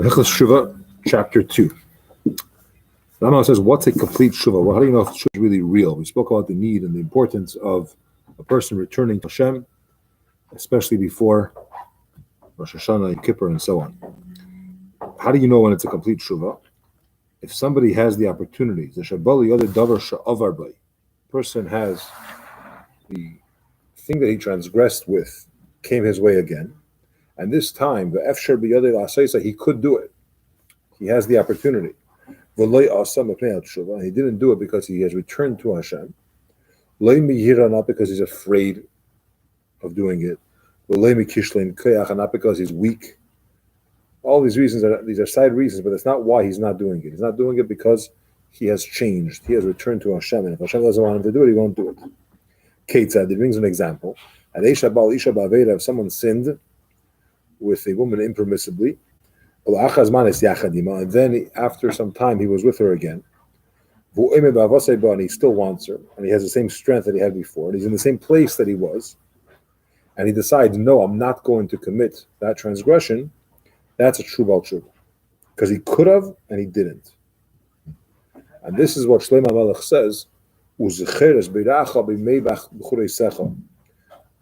Hilchos Teshuva, chapter 2. Rambam says, what's a complete Teshuva? Well, how do you know if Teshuva is really real? We spoke about the need and the importance of a person returning to Hashem, especially before Rosh Hashanah, Yom Kippur, and so on. How do you know when it's a complete Teshuva? If somebody has the opportunity, the person has the thing that he transgressed with came his way again, and this time he could do it. He has the opportunity. He didn't do it because he has returned to Hashem. Not because he's afraid of doing it. Not because he's weak. All these reasons these are side reasons, but that's not why he's not doing it. He's not doing it because he has changed. He has returned to Hashem, and if Hashem doesn't want him to do it, he won't do it. Ketzad, he brings an example. If someone sinned with a woman impermissibly, and then after some time he was with her again, and he still wants her, and he has the same strength that he had before, and he's in the same place that he was, and he decides, no, I'm not going to commit that transgression, that's a true Baal Tshuva. Because he could have, and he didn't. And this is what Shlomo Melech says,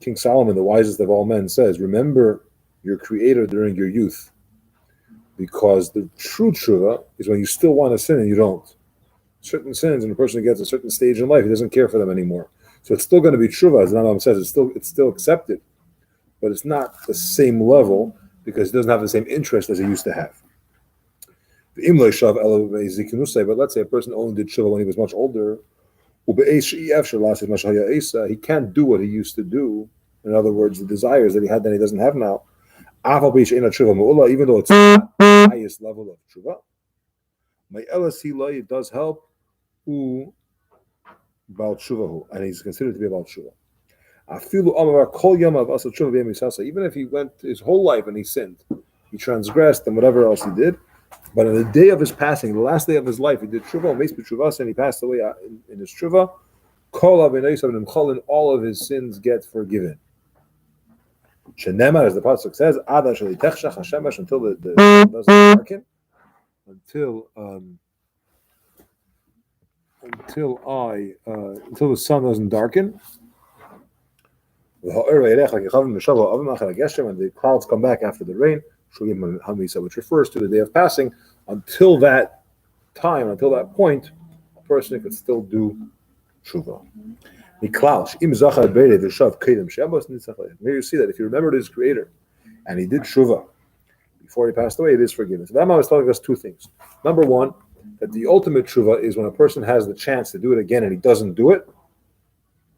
King Solomon, the wisest of all men, says, remember your Creator during your youth, because the true tshuva is when you still want to sin and you don't. Certain sins, and a person gets a certain stage in life, he doesn't care for them anymore. So it's still going to be tshuva, as the Rambam says, it's still accepted, but it's not the same level because he doesn't have the same interest as he used to have. But let's say a person only did tshuva when he was much older. He can't do what he used to do. In other words, the desires that he had that he doesn't have now. Even though it's not the highest level of tshuva, it does help. And he's considered to be about tshuva. Even if he went his whole life and he sinned, he transgressed and whatever else he did, but on the day of his passing, the last day of his life, he did tshuva, and he passed away in his tshuva, all of his sins get forgiven. Shenema, as the pasuk says, until the sun doesn't darken, until the sun doesn't darken, and the clouds come back after the rain, which refers to the day of passing. Until that time, until that point, a person could still do tshuva. Here you see that if you remembered his Creator and he did tshuva before he passed away, it is forgiven. So that man was telling us two things. Number one, that the ultimate tshuva is when a person has the chance to do it again and he doesn't do it,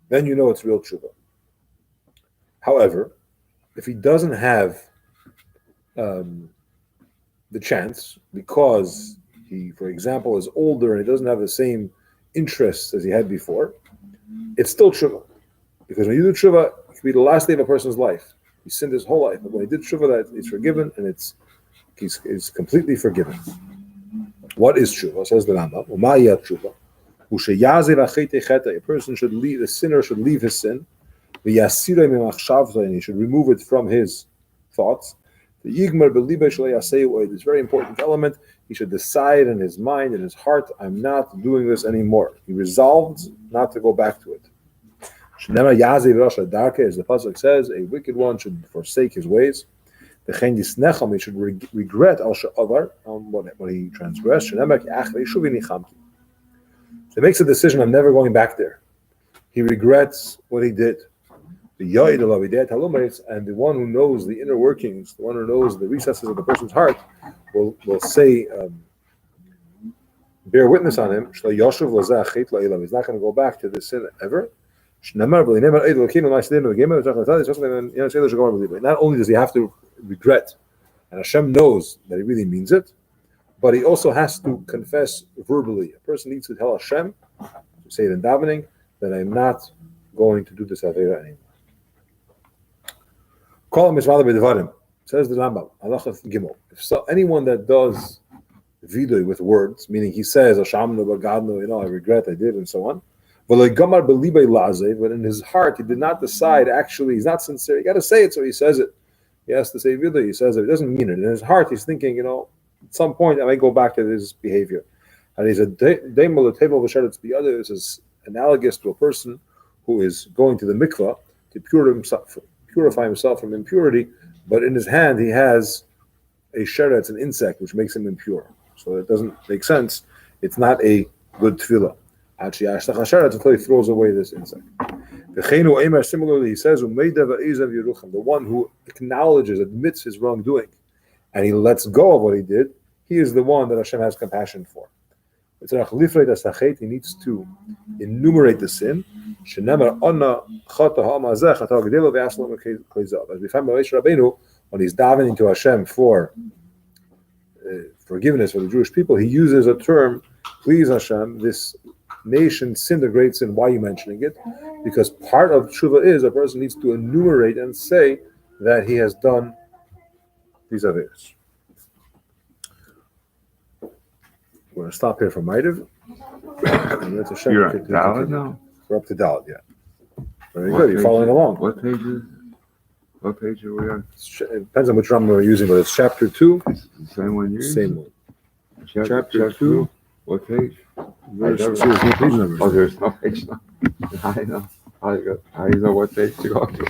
then you know it's real tshuva. However, if he doesn't have the chance because he, for example, is older and he doesn't have the same interests as he had before, it's still tshuva. Because when you do tshuva, it can be the last day of a person's life. He sinned his whole life, but when he did tshuva, that he's forgiven, and he's completely forgiven. What is tshuva? Says the Rambam. Tshuva. A person should leave, the sinner should leave his sin, and he should remove it from his thoughts. It's a very important element. He should decide in his mind, in his heart, I'm not doing this anymore. He resolved not to go back to it. As the pasuk says, a wicked one should forsake his ways. He should regret what he transgressed. So he makes a decision, I'm never going back there. He regrets what he did. And the one who knows the inner workings, the one who knows the recesses of the person's heart, will say, bear witness on him. He's not going to go back to this sin ever. Not only does he have to regret, and Hashem knows that he really means it, but he also has to confess verbally. A person needs to tell Hashem, say it in davening, that I'm not going to do this avera anymore. Says the Rambam, Halacha Gimel. If anyone that does vidui with words, meaning he says, Ashamnu, Bagadnu, I regret, I did, and so on. But in his heart, he did not decide, actually, he's not sincere. You got to say it, so he says it. He has to say vidui, he says it. He doesn't mean it. In his heart, he's thinking, At some point, I may go back to this behavior. And he's a daimel, the table of Hasheretz biyado. This is analogous to a person who is going to the mikvah to purify himself from impurity, but in his hand he has a sheretz, an insect, which makes him impure. So it doesn't make sense. It's not a good tefillah. Until he throws away this insect. Similarly, he says, the one who acknowledges, admits his wrongdoing, and he lets go of what he did, he is the one that Hashem has compassion for. He needs to enumerate the sin. As we find Moshe Rabbeinu, when he's davening to Hashem for forgiveness for the Jewish people, he uses a term, please Hashem, this nation sinned a great sin. Why are you mentioning it? Because part of Teshuva is a person needs to enumerate and say that he has done these averos. We're going to stop here for Maidav. You're at Daled now? We're up to Daled, yeah. Very good. You're following along. What page are we on? It depends on which Rambam we're using, but it's chapter 2. It's the same one you're Same one. Chapter 2. What page? There's no page numbers. Oh, there's no page number. I know. I know what page to go to.